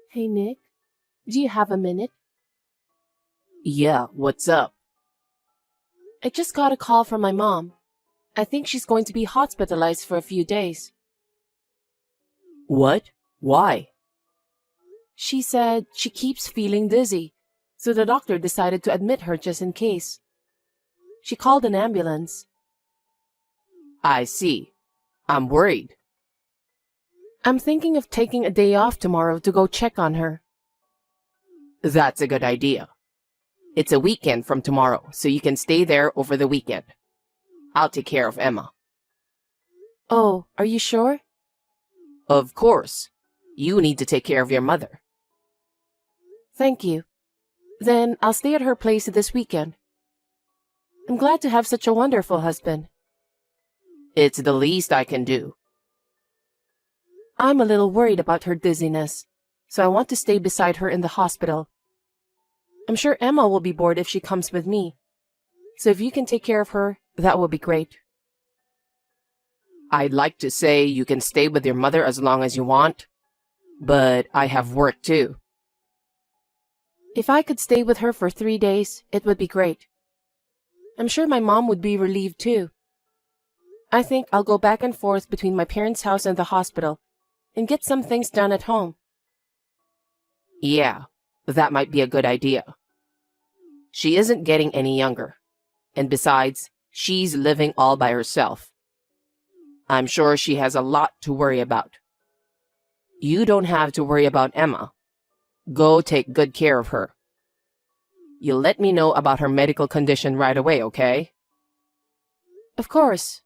Hey Nick, do you have a minute? Yeah, what's up? I just got a call from my mom. I think she's going to be hospitalized for a few days. What? Why? She said she keeps feeling dizzy, so the doctor decided to admit her just in case. She called an ambulance. I see. I'm worried. I'm thinking of taking a day off tomorrow to go check on her. That's a good idea. It's a weekend from tomorrow, so you can stay there over the weekend. I'll take care of Emma. Oh, are you sure? Of course. You need to take care of your mother. Thank you. Then I'll stay at her place this weekend. I'm glad to have such a wonderful husband. It's the least I can do. I'm a little worried about her dizziness, so I want to stay beside her in the hospital. I'm sure Emma will be bored if she comes with me. So if you can take care of her, that will be great. I'd like to say you can stay with your mother as long as you want, but I have work too. If I could stay with her for 3 days, it would be great. I'm sure my mom would be relieved too. I think I'll go back and forth between my parents' house and the hospital and get some things done at home. Yeah, that might be a good idea. She isn't getting any younger, and besides, she's living all by herself. I'm sure she has a lot to worry about. You don't have to worry about Emma. Go take good care of her. You'll let me know about her medical condition right away, okay? Of course.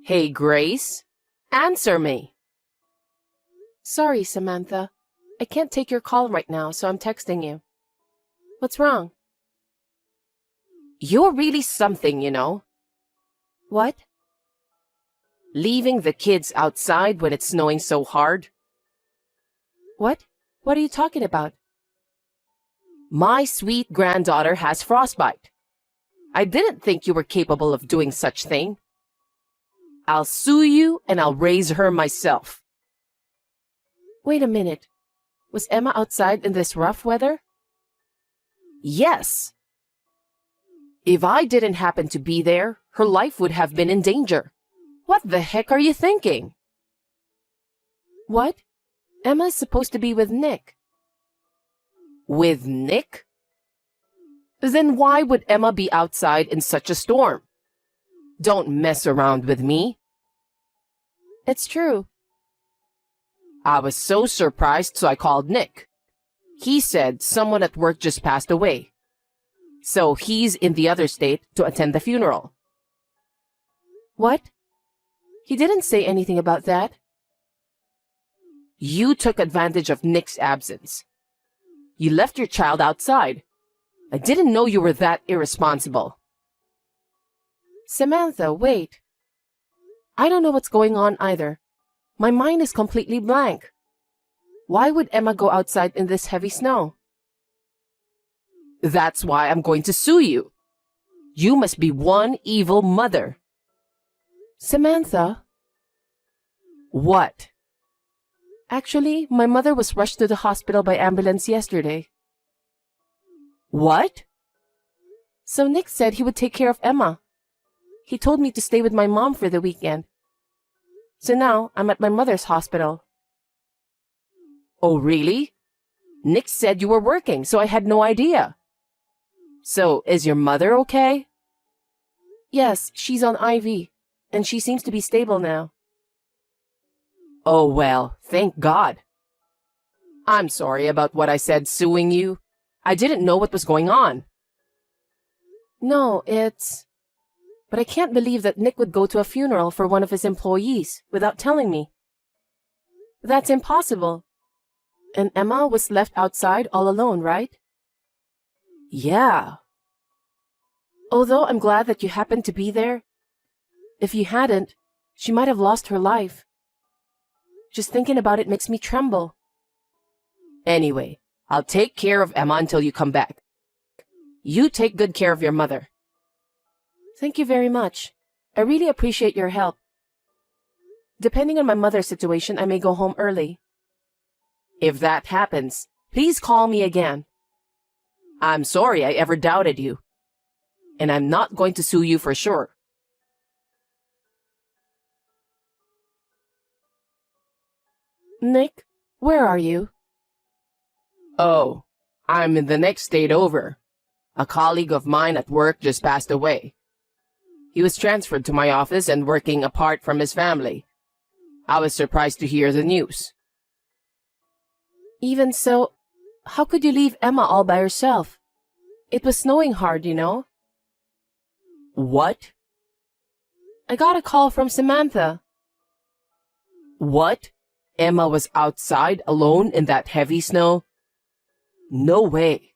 Hey, Grace, answer me. Sorry, Samantha. I can't take your call right now, so I'm texting you. What's wrong? You're really something, you know. What? Leaving the kids outside when it's snowing so hard. What? What are you talking about? My sweet granddaughter has frostbite. I didn't think you were capable of doing such thing. I'll sue you and I'll raise her myself. Wait a minute. Was Emma outside in this rough weather? Yes. If I didn't happen to be there, her life would have been in danger. What the heck are you thinking? What? Emma is supposed to be with Nick. With Nick? Then why would Emma be outside in such a storm? Don't mess around with me. It's true. I was so surprised, so I called Nick. He said someone at work just passed away. So he's in the other state to attend the funeral. What? He didn't say anything about that. You took advantage of Nick's absence. You left your child outside. I didn't know you were that irresponsible. Samantha, wait. I don't know what's going on either. My mind is completely blank. Why would Emma go outside in this heavy snow? That's why I'm going to sue you. You must be one evil mother. Samantha? What? Actually, my mother was rushed to the hospital by ambulance yesterday. What? So Nick said he would take care of Emma. He told me to stay with my mom for the weekend. So now I'm at my mother's hospital. Oh, really? Nick said you were working, so I had no idea. So, is your mother okay? Yes, she's on IV, and she seems to be stable now. Oh, well, thank God. I'm sorry about what I said suing you. I didn't know what was going on. No, But I can't believe that Nick would go to a funeral for one of his employees without telling me. That's impossible. And Emma was left outside all alone, right? Yeah. Although I'm glad that you happened to be there, if you hadn't, she might have lost her life. Just thinking about it makes me tremble. Anyway, I'll take care of Emma until you come back. You take good care of your mother. Thank you very much. I really appreciate your help. Depending on my mother's situation, I may go home early. If that happens, please call me again. I'm sorry I ever doubted you. And I'm not going to sue you for sure. Nick, where are you? Oh, I'm in the next state over. A colleague of mine at work just passed away. He was transferred to my office and working apart from his family. I was surprised to hear the news. Even so, how could you leave Emma all by herself? It was snowing hard, you know. What? I got a call from Samantha. What? Emma was outside alone in that heavy snow? No way.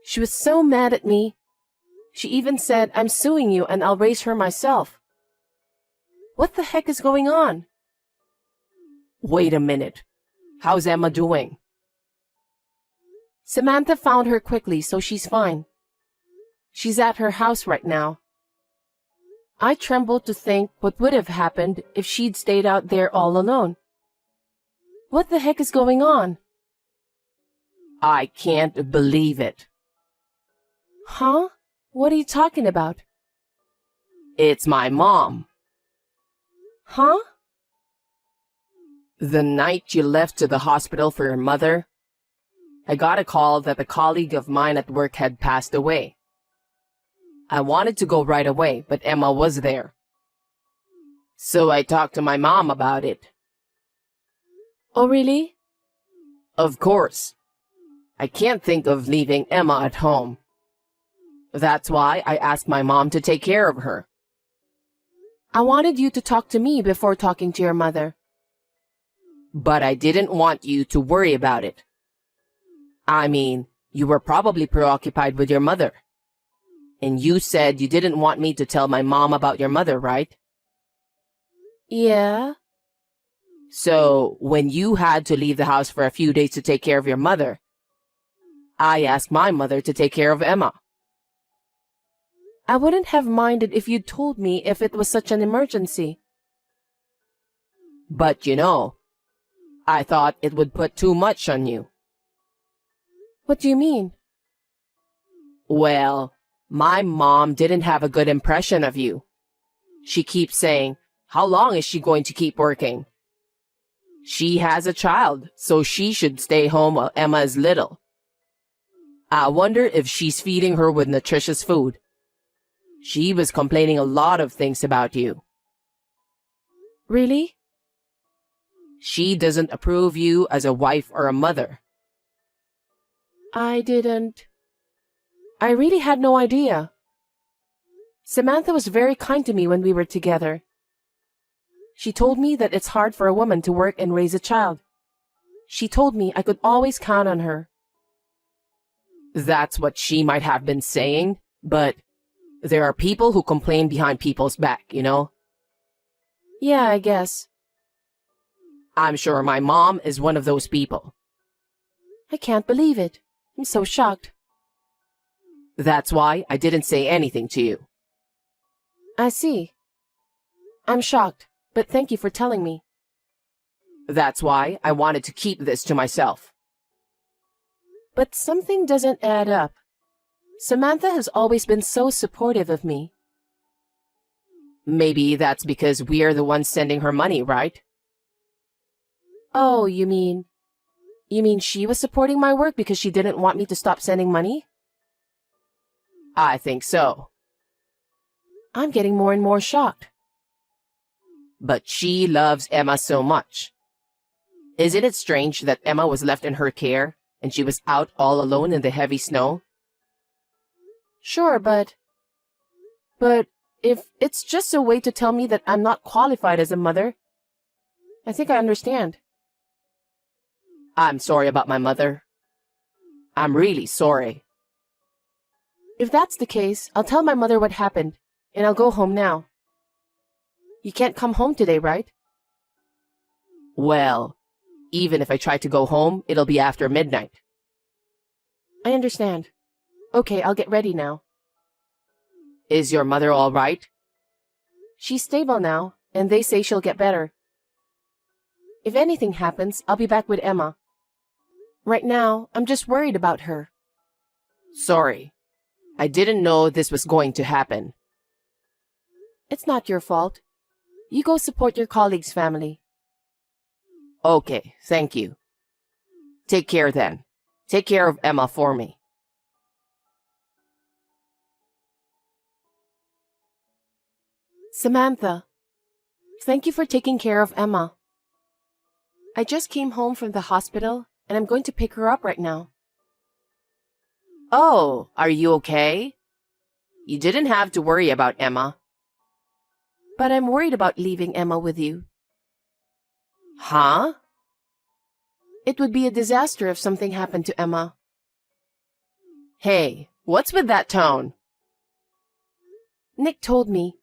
She was so mad at me. She even said, I'm suing you and I'll raise her myself. What the heck is going on? Wait a minute. How's Emma doing? Samantha found her quickly, so she's fine. She's at her house right now. I trembled to think what would have happened if she'd stayed out there all alone. What the heck is going on? I can't believe it. Huh? What are you talking about? It's my mom. Huh? The night you left to the hospital for your mother, I got a call that a colleague of mine at work had passed away. I wanted to go right away, but Emma was there. So I talked to my mom about it. Oh, really? Of course. I can't think of leaving Emma at home. That's why I asked my mom to take care of her. I wanted you to talk to me before talking to your mother. But I didn't want you to worry about it. I mean, you were probably preoccupied with your mother. And you said you didn't want me to tell my mom about your mother, right? Yeah. So, when you had to leave the house for a few days to take care of your mother, I asked my mother to take care of Emma. I wouldn't have minded if you'd told me if it was such an emergency. But you know, I thought it would put too much on you. What do you mean? Well, my mom didn't have a good impression of you. She keeps saying, how long is she going to keep working? She has a child, so she should stay home while Emma is little. I wonder if she's feeding her with nutritious food. She was complaining a lot of things about you. Really? She doesn't approve you as a wife or a mother. I didn't. I really had no idea. Samantha was very kind to me when we were together. She told me that it's hard for a woman to work and raise a child. She told me I could always count on her. That's what she might have been saying, but there are people who complain behind people's back, you know? Yeah, I guess. I'm sure my mom is one of those people. I can't believe it. I'm so shocked. That's why I didn't say anything to you. I see. I'm shocked, but thank you for telling me. That's why I wanted to keep this to myself. But something doesn't add up. Samantha has always been so supportive of me. Maybe that's because we're the ones sending her money, right? Oh, you mean she was supporting my work because she didn't want me to stop sending money? I think so. I'm getting more and more shocked. But she loves Emma so much. Isn't it strange that Emma was left in her care and she was out all alone in the heavy snow? Sure, but if it's just a way to tell me that I'm not qualified as a mother, I think I understand. I'm sorry about my mother. I'm really sorry. If that's the case, I'll tell my mother what happened, and I'll go home now. You can't come home today, right? Well, even if I try to go home, it'll be after midnight. I understand. Okay, I'll get ready now. Is your mother all right? She's stable now, and they say she'll get better. If anything happens, I'll be back with Emma. Right now, I'm just worried about her. Sorry. I didn't know this was going to happen. It's not your fault. You go support your colleague's family. Okay, thank you. Take care then. Take care of Emma for me. Samantha, thank you for taking care of Emma. I just came home from the hospital, and I'm going to pick her up right now. Oh, are you okay? You didn't have to worry about Emma. But I'm worried about leaving Emma with you. Huh? It would be a disaster if something happened to Emma. Hey, what's with that tone? Nick told me.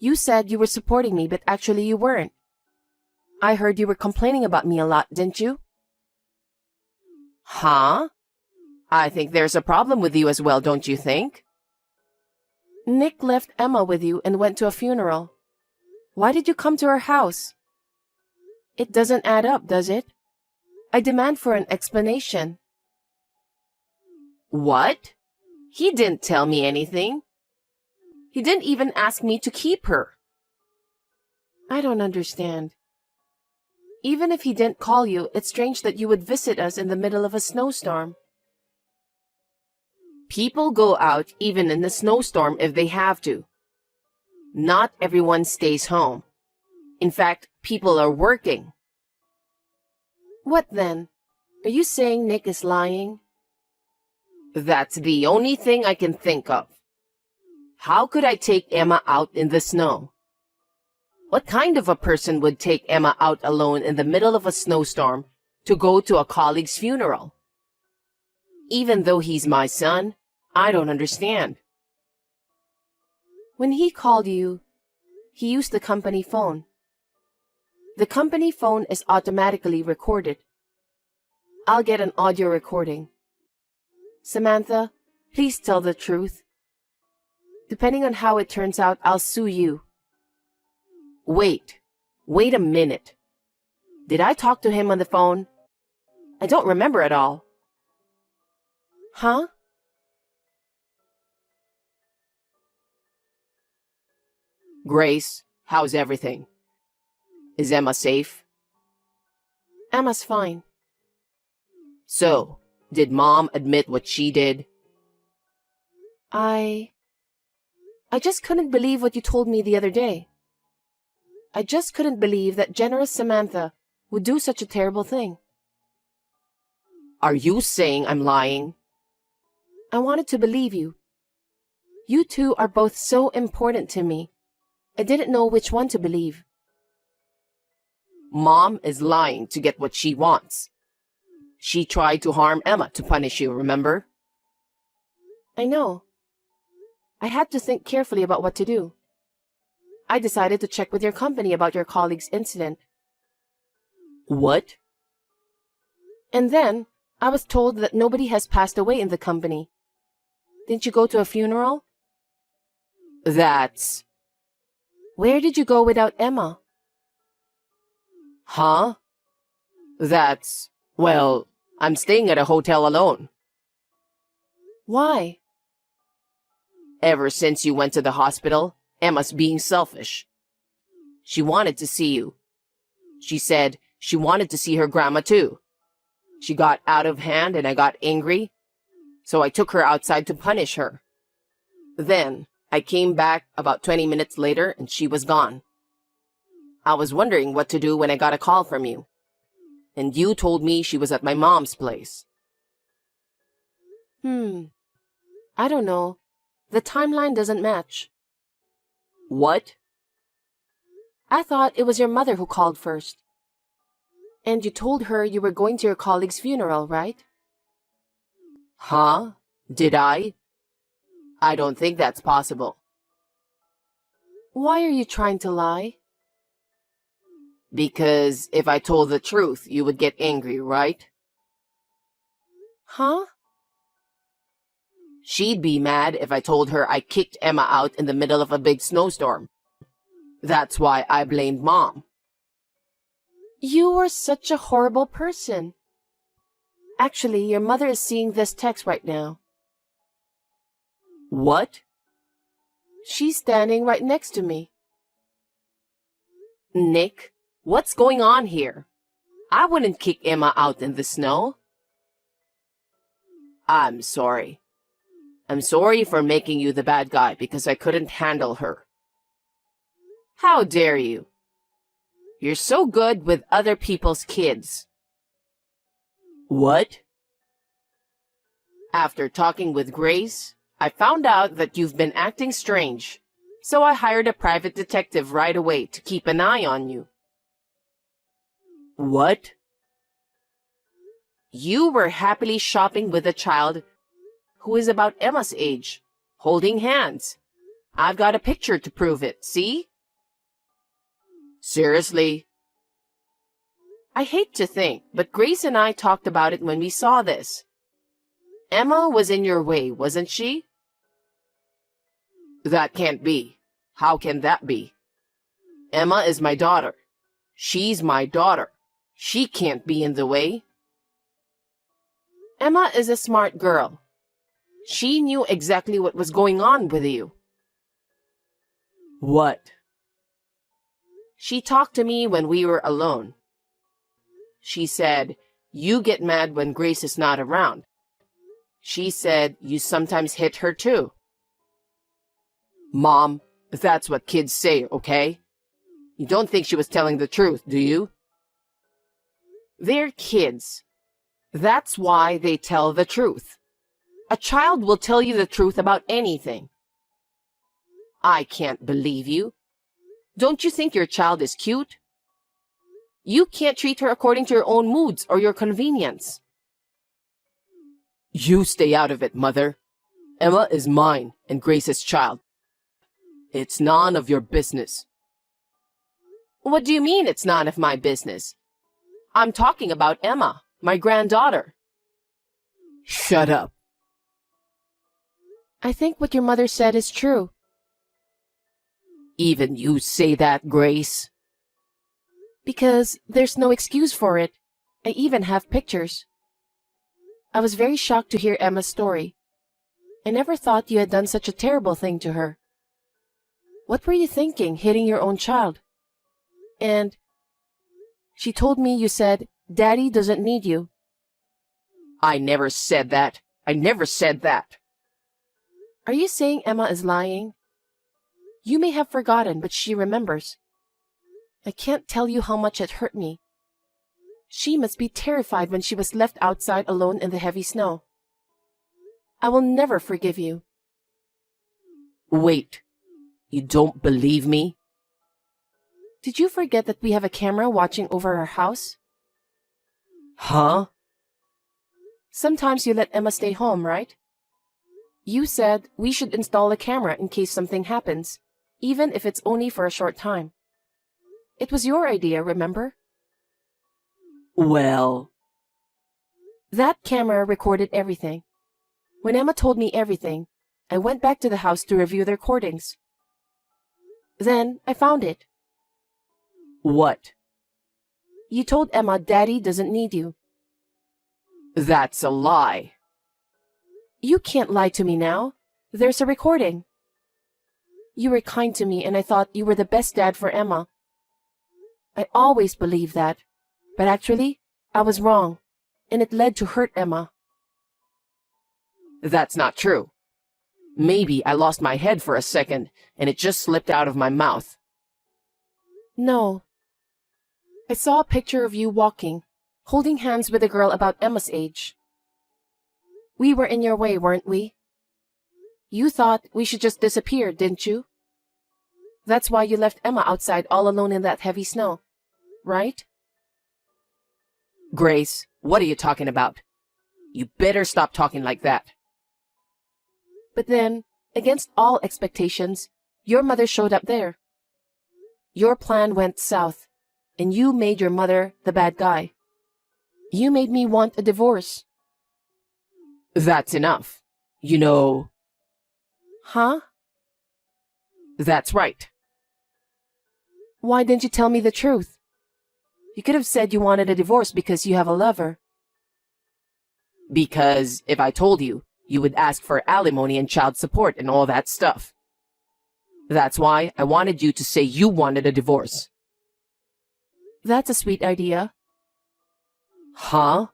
You said you were supporting me, but actually you weren't. I heard you were complaining about me a lot, didn't you? Huh? I think there's a problem with you as well, don't you think? Nick left Emma with you and went to a funeral. Why did you come to our house? It doesn't add up, does it? I demand for an explanation. What? He didn't tell me anything. He didn't even ask me to keep her. I don't understand. Even if he didn't call you, it's strange that you would visit us in the middle of a snowstorm. People go out even in the snowstorm if they have to. Not everyone stays home. In fact, people are working. What then? Are you saying Nick is lying? That's the only thing I can think of. How could I take Emma out in the snow? What kind of a person would take Emma out alone in the middle of a snowstorm to go to a colleague's funeral? Even though he's my son, I don't understand. When he called you, he used the company phone. The company phone is automatically recorded. I'll get an audio recording. Samantha, please tell the truth. Depending on how it turns out, I'll sue you. Wait a minute. Did I talk to him on the phone? I don't remember at all. Huh? Grace, how's everything? Is Emma safe? Emma's fine. So, did Mom admit what she did? I just couldn't believe what you told me the other day. I just couldn't believe that generous Samantha would do such a terrible thing. Are you saying I'm lying? I wanted to believe you. You two are both so important to me. I didn't know which one to believe. Mom is lying to get what she wants. She tried to harm Emma to punish you, remember? I know. I had to think carefully about what to do. I decided to check with your company about your colleague's incident. What? And then, I was told that nobody has passed away in the company. Didn't you go to a funeral? That's... Where did you go without Emma? Huh? That's... Well, I'm staying at a hotel alone. Why? Ever since you went to the hospital, Emma's being selfish. She wanted to see you. She said she wanted to see her grandma too. She got out of hand and I got angry, so I took her outside to punish her. Then, I came back about 20 minutes later and she was gone. I was wondering what to do when I got a call from you. And you told me she was at my mom's place. I don't know. The timeline doesn't match. What? I thought it was your mother who called first. And you told her you were going to your colleague's funeral, right? Huh? Did I? I don't think that's possible. Why are you trying to lie? Because if I told the truth, you would get angry, right? Huh? She'd be mad if I told her I kicked Emma out in the middle of a big snowstorm. That's why I blamed Mom. You are such a horrible person. Actually, your mother is seeing this text right now. What? She's standing right next to me. Nick, what's going on here? I wouldn't kick Emma out in the snow. I'm sorry. I'm sorry for making you the bad guy because I couldn't handle her. How dare you? You're so good with other people's kids. What? After talking with Grace, I found out that you've been acting strange, so I hired a private detective right away to keep an eye on you. What? You were happily shopping with a child who is about Emma's age, holding hands. I've got a picture to prove it, see? Seriously? I hate to think, but Grace and I talked about it when we saw this. Emma was in your way, wasn't she? That can't be. How can that be? Emma is my daughter. She's my daughter. She can't be in the way. Emma is a smart girl. She knew exactly what was going on with you. What? She talked to me when we were alone. She said, you get mad when Grace is not around. She said you sometimes hit her too. Mom, that's what kids say, okay? You don't think she was telling the truth, do you? They're kids. That's why they tell the truth. A child will tell you the truth about anything. I can't believe you. Don't you think your child is cute? You can't treat her according to your own moods or your convenience. You stay out of it, Mother. Emma is mine and Grace's child. It's none of your business. What do you mean it's none of my business? I'm talking about Emma, my granddaughter. Shut up. I think what your mother said is true. Even you say that, Grace? Because there's no excuse for it. I even have pictures. I was very shocked to hear Emma's story. I never thought you had done such a terrible thing to her. What were you thinking, hitting your own child? And she told me you said, Daddy doesn't need you. I never said that. I never said that. Are you saying Emma is lying? You may have forgotten, but she remembers. I can't tell you how much it hurt me. She must be terrified when she was left outside alone in the heavy snow. I will never forgive you. Wait, you don't believe me? Did you forget that we have a camera watching over our house? Huh? Sometimes you let Emma stay home, right? You said we should install a camera in case something happens, even if it's only for a short time. It was your idea, remember? Well... That camera recorded everything. When Emma told me everything, I went back to the house to review the recordings. Then I found it. What? You told Emma Daddy doesn't need you. That's a lie. You can't lie to me now. There's a recording. You were kind to me and I thought you were the best dad for Emma. I always believed that, but actually, I was wrong, and it led to hurt Emma. That's not true. Maybe I lost my head for a second, and it just slipped out of my mouth. No. I saw a picture of you walking, holding hands with a girl about Emma's age. We were in your way, weren't we? You thought we should just disappear, didn't you? That's why you left Emma outside all alone in that heavy snow, right? Grace, what are you talking about? You better stop talking like that. But then, against all expectations, your mother showed up there. Your plan went south, and you made your mother the bad guy. You made me want a divorce. That's enough. You know, Huh? that's right. Why didn't you tell me the truth? You could have said you wanted a divorce because you have a lover. Because if I told you, you would ask for alimony and child support and all that stuff. That's why I wanted you to say you wanted a divorce. That's a sweet idea. Huh?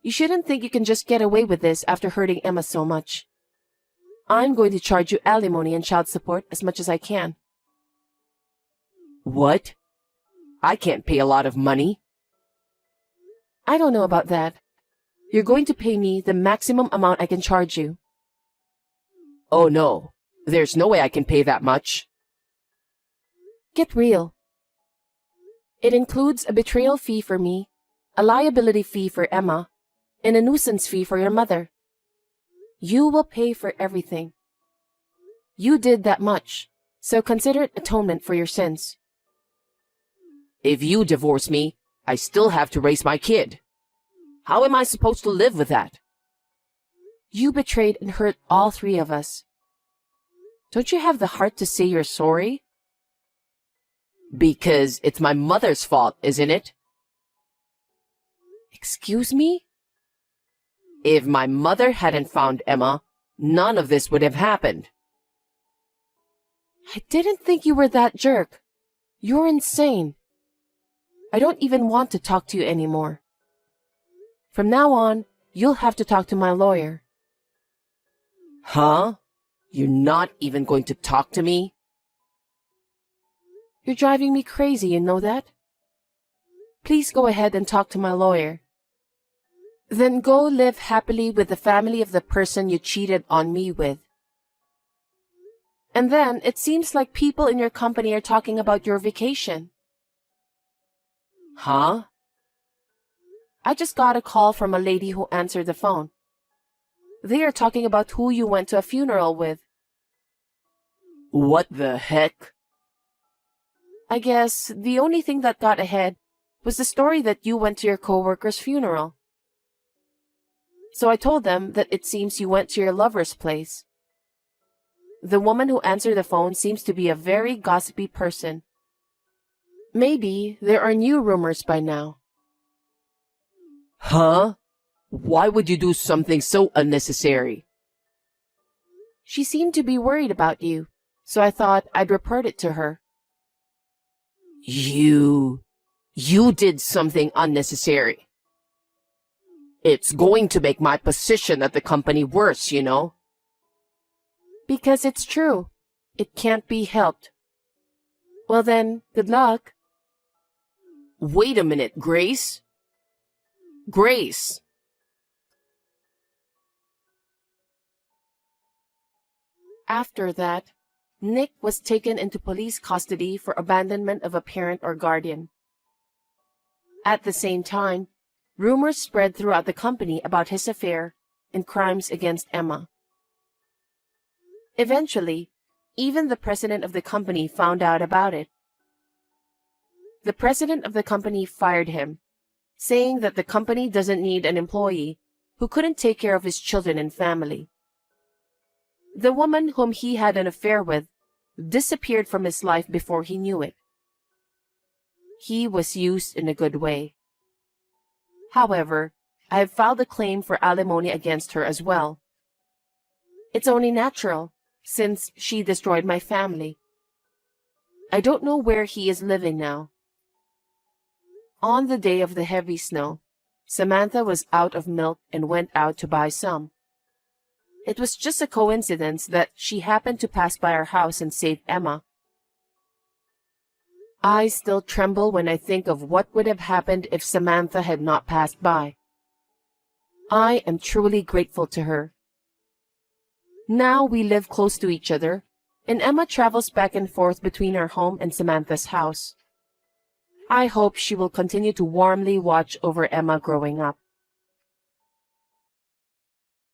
You shouldn't think you can just get away with this after hurting Emma so much. I'm going to charge you alimony and child support as much as I can. What? I can't pay a lot of money. I don't know about that. You're going to pay me the maximum amount I can charge you. Oh no, there's no way I can pay that much. Get real. It includes a betrayal fee for me, a liability fee for Emma, and a nuisance fee for your mother. You will pay for everything. You did that much, so consider it atonement for your sins. If you divorce me, I still have to raise my kid. How am I supposed to live with that? You betrayed and hurt all three of us. Don't you have the heart to say you're sorry? Because it's my mother's fault, isn't it? Excuse me? If my mother hadn't found Emma, none of this would have happened. I didn't think you were that jerk. You're insane. I don't even want to talk to you anymore. From now on, you'll have to talk to my lawyer. Huh? You're not even going to talk to me? You're driving me crazy, you know that? Please go ahead and talk to my lawyer. Then go live happily with the family of the person you cheated on me with. And then it seems like people in your company are talking about your vacation. Huh? I just got a call from a lady who answered the phone. They are talking about who you went to a funeral with. What the heck? I guess the only thing that got ahead was the story that you went to your coworker's funeral. So I told them that it seems you went to your lover's place. The woman who answered the phone seems to be a very gossipy person. Maybe there are new rumors by now. Huh? Why would you do something so unnecessary? She seemed to be worried about you, so I thought I'd report it to her. You did something unnecessary. It's going to make my position at the company worse, you know? Because it's true. It can't be helped. Well then, good luck. Wait a minute, Grace? Grace! After that, Nick was taken into police custody for abandonment of a parent or guardian. At the same time, rumors spread throughout the company about his affair and crimes against Emma. Eventually, even the president of the company found out about it. The president of the company fired him, saying that the company doesn't need an employee who couldn't take care of his children and family. The woman whom he had an affair with disappeared from his life before he knew it. He was used in a good way. However, I have filed a claim for alimony against her as well. It's only natural, since she destroyed my family. I don't know where he is living now. On the day of the heavy snow, Samantha was out of milk and went out to buy some. It was just a coincidence that she happened to pass by our house and save Emma. I still tremble when I think of what would have happened if Samantha had not passed by. I am truly grateful to her. Now we live close to each other, and Emma travels back and forth between our home and Samantha's house. I hope she will continue to warmly watch over Emma growing up.